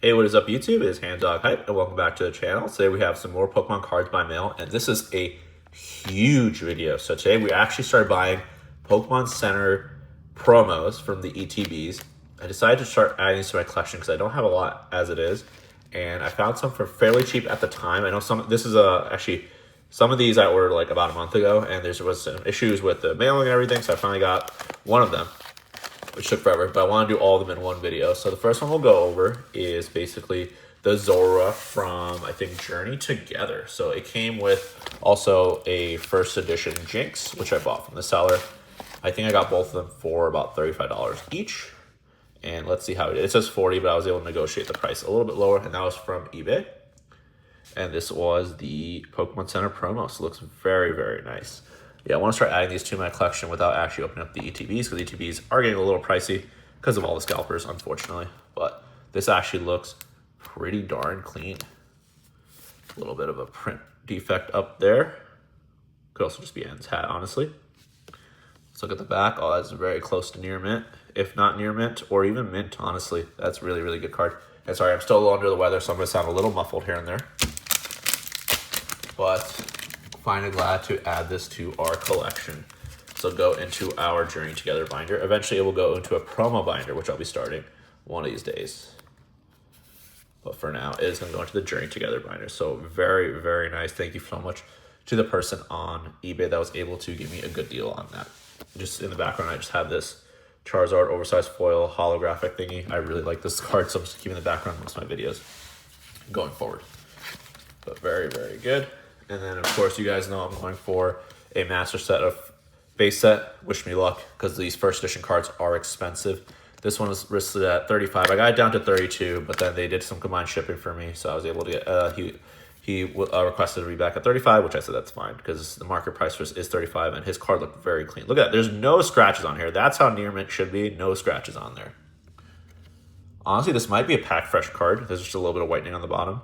Hey, what is up YouTube? It's Handdog Hype and welcome back to the channel. Today we have some more Pokemon Cards by Mail and this is a huge video. So today we actually started buying Pokemon Center promos from the ETBs. I decided to start adding these to my collection because I don't have a lot as it is. And I found some for fairly cheap at the time. I know some of these I ordered like about a month ago and there was some issues with the mailing and everything. So I finally got one of them, which took forever, but I want to do all of them in one video. So the first one we'll go over is basically the Zora from, I think, Journey Together. So it came with also a first edition Jinx, which I bought from the seller. I think I got both of them for about $35 each. And let's see how it is. It says 40, but I was able to negotiate the price a little bit lower, and that was from eBay. And this was the Pokemon Center promo, so it looks very, very nice. Yeah, I want to start adding these to my collection without actually opening up the ETBs, because ETBs are getting a little pricey because of all the scalpers, unfortunately. But this actually looks pretty darn clean. A little bit of a print defect up there. Could also just be N's hat, honestly. Let's look at the back. Oh, that's very close to near mint, if not near mint, or even mint, honestly. That's really, really good card. And sorry, I'm still a little under the weather, so I'm going to sound a little muffled here and there. But finally glad to add this to our collection. So go into our Journey Together binder. Eventually it will go into a promo binder, which I'll be starting one of these days. But for now, it is going to go into the Journey Together binder. So very, very nice. Thank you so much to the person on eBay that was able to give me a good deal on that. Just in the background, I just have this Charizard oversized foil holographic thingy. I really like this card, so I'm just keeping the background in most of my videos going forward. But very, very good. And then, of course, you guys know I'm going for a master set of base set. Wish me luck, because these first edition cards are expensive. This one was listed at 35. I got it down to 32, but then they did some combined shipping for me, so I was able to get. He requested to be back at 35, which I said that's fine, because the market price is 35, and his card looked very clean. Look at that. There's no scratches on here. That's how near mint should be. No scratches on there. Honestly, this might be a pack fresh card. There's just a little bit of whitening on the bottom.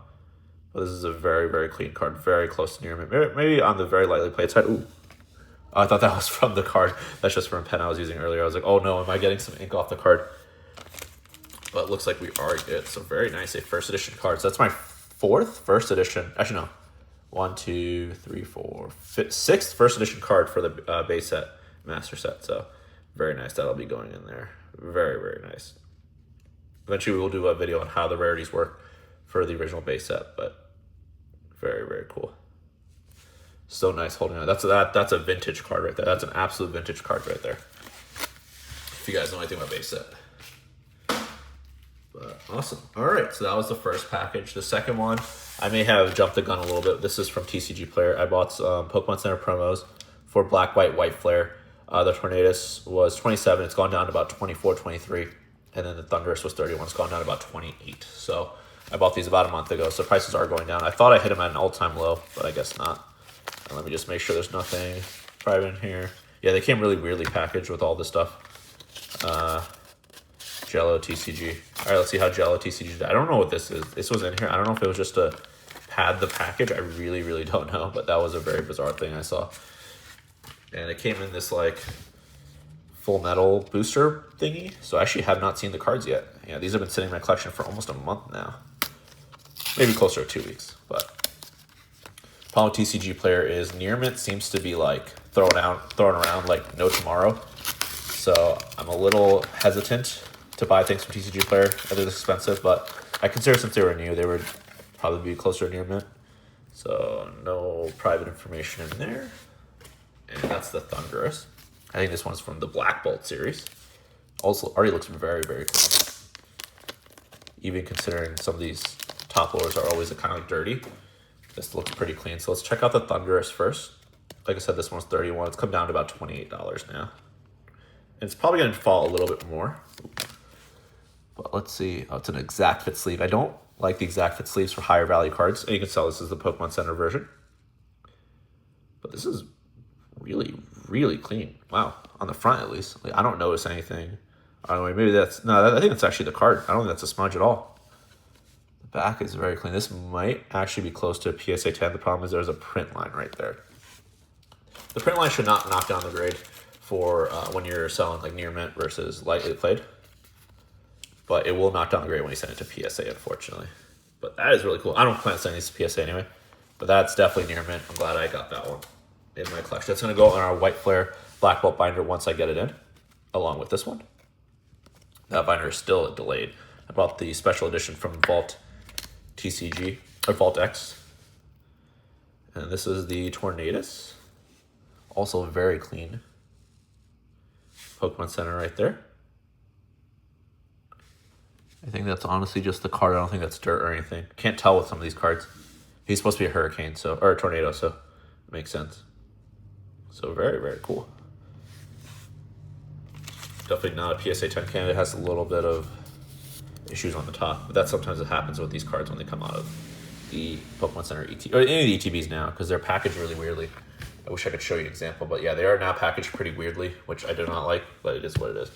But this is a very, very clean card. Very close to near mint. Maybe on the very lightly played side. Ooh. Oh, I thought that was from the card. That's just from a pen I was using earlier. I was like, oh no, am I getting some ink off the card? But it looks like we are good. So very nice. A first edition card. So that's my fourth first edition. Actually, no. 1, 2, 3, 4, 5, sixth first edition card for the base set, master set. So very nice. That'll be going in there. Very, very nice. Eventually, we will do a video on how the rarities work for the original base set, but very, very cool. So nice holding on. That's a vintage card right there. That's an absolute vintage card right there. If you guys know anything about base set. But awesome. All right, so that was the first package. The second one, I may have jumped the gun a little bit. This is from TCG Player. I bought some Pokemon Center promos for Black, White Flare. The Tornadus was 27. It's gone down to about 24, 23. And then the Thundurus was 31. It's gone down to about 28. So I bought these about a month ago, so prices are going down. I thought I hit them at an all-time low, but I guess not. And let me just make sure there's nothing private in here. Yeah, they came really weirdly packaged with all this stuff. Jello TCG. All right, let's see how Jello TCG did. I don't know what this is. This was in here. I don't know if it was just to pad the package. I really, really don't know, but that was a very bizarre thing I saw. And it came in this, like, full metal booster thingy. So I actually have not seen the cards yet. Yeah, these have been sitting in my collection for almost a month now. Maybe closer to 2 weeks, but problem with TCG Player is near mint seems to be like thrown around like no tomorrow. So I'm a little hesitant to buy things from TCG Player. They're expensive, but I consider since they were new, they would probably be closer to near mint. So no private information in there. And that's the Thundurus. I think this one's from the Black Bolt series. Also, already looks very, very cool. Even considering some of these top loaders are always kind of like dirty. This looks pretty clean. So let's check out the Thundurus first. Like I said, this one's 31. It's come down to about $28 now. And it's probably going to fall a little bit more. But let's see. Oh, it's an exact fit sleeve. I don't like the exact fit sleeves for higher value cards. And you can tell this is the Pokemon Center version. But this is really, really clean. Wow. On the front, at least. Like, I don't notice anything. I don't know. Maybe that's... No, I think that's actually the card. I don't think that's a smudge at all. The back is very clean. This might actually be close to a PSA 10. The problem is there's a print line right there. The print line should not knock down the grade for when you're selling like near mint versus lightly played. but it will knock down the grade when you send it to PSA, unfortunately. But that is really cool. I don't plan on sending these to PSA anyway, but that's definitely near mint. I'm glad I got that one in my collection. That's going to go in our White Flare Black Belt binder once I get it in, along with this one. That binder is still delayed. I bought the special edition from Vault TCG, or Vault X. And this is the Tornadus. Also very clean. Pokemon Center right there. I think that's honestly just the card. I don't think that's dirt or anything. Can't tell with some of these cards. He's supposed to be a hurricane, or a tornado, so it makes sense. So very, very cool. Definitely not a PSA 10 candidate. It has a little bit of issues on the top, but that sometimes it happens with these cards when they come out of the Pokemon Center or any of the ETBs now, because they're packaged really weirdly. I wish I could show you an example, but yeah, they are now packaged pretty weirdly, which I do not like, but it is what it is.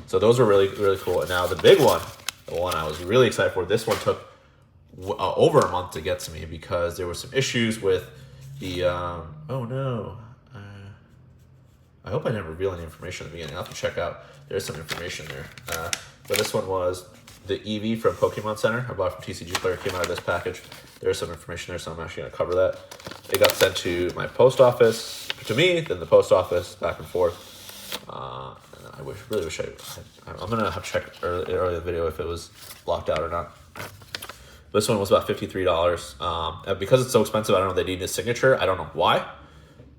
So those are really, really cool. And now the big one, the one I was really excited for, this one took over a month to get to me because there were some issues with the, oh no, I hope I didn't reveal any information at the beginning. I'll have to check out. There's some information there. But this one was the Eevee from Pokemon Center. I bought from TCG Player. Came out of this package. There's some information there, so I'm actually going to cover that. It got sent to my post office, to me, then the post office, back and forth. And I really wish I'm going to have to check earlier in the video if it was blocked out or not. This one was about $53. And because it's so expensive, I don't know if they need a signature. I don't know why,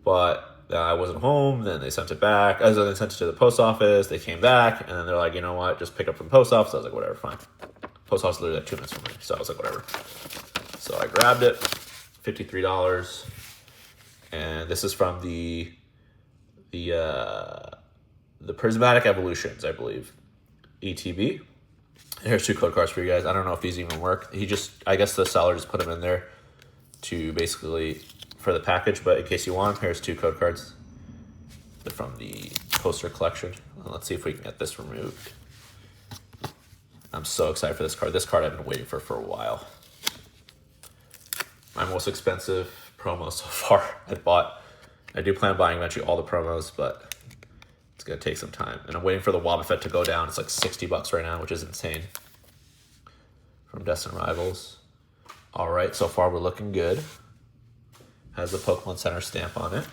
but I wasn't home, then they sent it back. As they sent it to the post office, they came back, and then they're like, you know what, just pick up from the post office. I was like, whatever, fine. Post office literally like 2 minutes from me, so I was like, whatever. So I grabbed it, $53, and this is from the Prismatic Evolutions, I believe, ETB. And here's 2 code cards for you guys. I don't know if these even work. I guess the seller just put them in there to basically for the package, but in case you want, here's 2 code cards. They're from the poster collection. Let's see if we can get this removed. I'm so excited for this card. This card I've been waiting for a while. My most expensive promo so far. I do plan on buying eventually all the promos, but it's gonna take some time. And I'm waiting for the Wobbuffet to go down. It's like $60 right now, which is insane. From Destined Rivals. All right, so far we're looking good. Has the Pokemon Center stamp on it.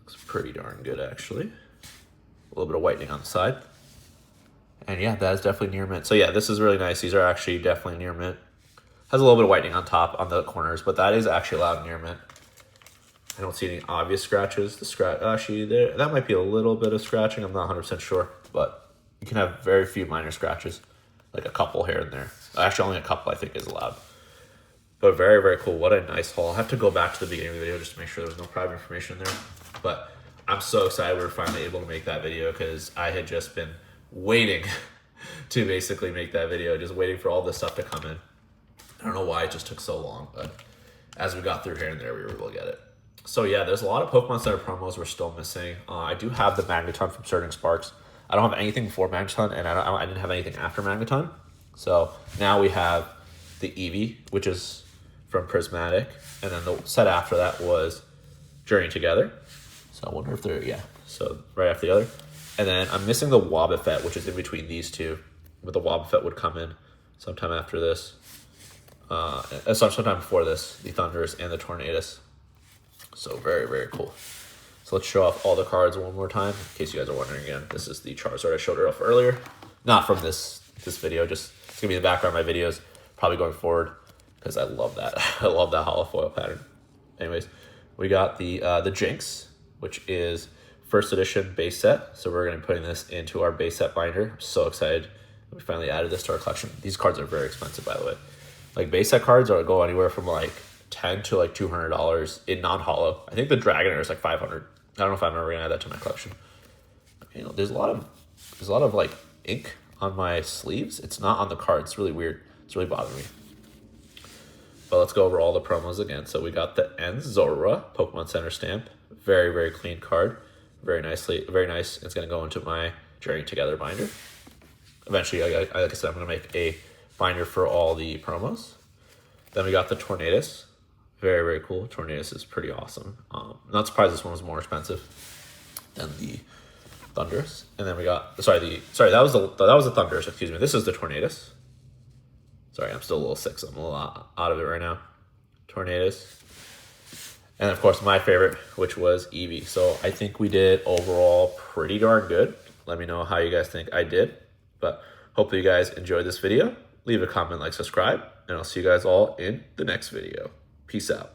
Looks pretty darn good, actually. A little bit of whitening on the side. And yeah, that is definitely near mint. So yeah, this is really nice. These are actually definitely near mint. Has a little bit of whitening on top, on the corners, but that is actually allowed near mint. I don't see any obvious scratches. Actually, that might be a little bit of scratching. I'm not 100% sure, but you can have very few minor scratches, like a couple here and there. Actually, only a couple I think is allowed. But very, very cool. What a nice haul. I'll have to go back to the beginning of the video just to make sure there's no private information there. But I'm so excited we were finally able to make that video because I had just been waiting to basically make that video, just waiting for all this stuff to come in. I don't know why it just took so long, but as we got through here and there, we were able to get it. So yeah, there's a lot of Pokemon Center promos we're still missing. I do have the Magneton from Surging Sparks. I don't have anything before Magneton, and I didn't have anything after Magneton. So now we have the Eevee, which is from Prismatic, and then the set after that was Journey Together. So I wonder if they're, yeah, so right after the other. And then I'm missing the Wobbuffet, which is in between these two, but the Wobbuffet would come in sometime after this. Sometime before this, the Thunders and the Tornadus. So very, very cool. So let's show off all the cards one more time, in case you guys are wondering again. This is the Charizard I showed her off earlier. Not from this video, just it's gonna be in the background of my videos, probably going forward, because I love that. I love that hollow foil pattern. Anyways, we got the Jinx, which is first edition base set. So we're gonna be putting this into our base set binder. I'm so excited we finally added this to our collection. These cards are very expensive, by the way. Like base set cards go anywhere from like $10 to like $200 in non-hollow. I think the Dragonair is like $500. I don't know if I'm ever gonna add that to my collection. You know, there's a lot of like ink on my sleeves. It's not on the card. It's really weird. It's really bothering me. But let's go over all the promos again. So we got the Enzora Pokemon Center stamp. Very, very clean card. Very nice. It's gonna go into my Journey Together binder. Eventually, like I said, I'm gonna make a binder for all the promos. Then we got the Tornadus. Very, very cool. Tornadus is pretty awesome. Not surprised this one was more expensive than the Thunderous. And then we got, that was the Thunderous, excuse me. This is the Tornadus. Sorry, I'm still a little sick, so I'm a little out of it right now. Tornadus. And of course, my favorite, which was Eevee. So I think we did overall pretty darn good. Let me know how you guys think I did. But hopefully you guys enjoyed this video. Leave a comment, like, subscribe, and I'll see you guys all in the next video. Peace out.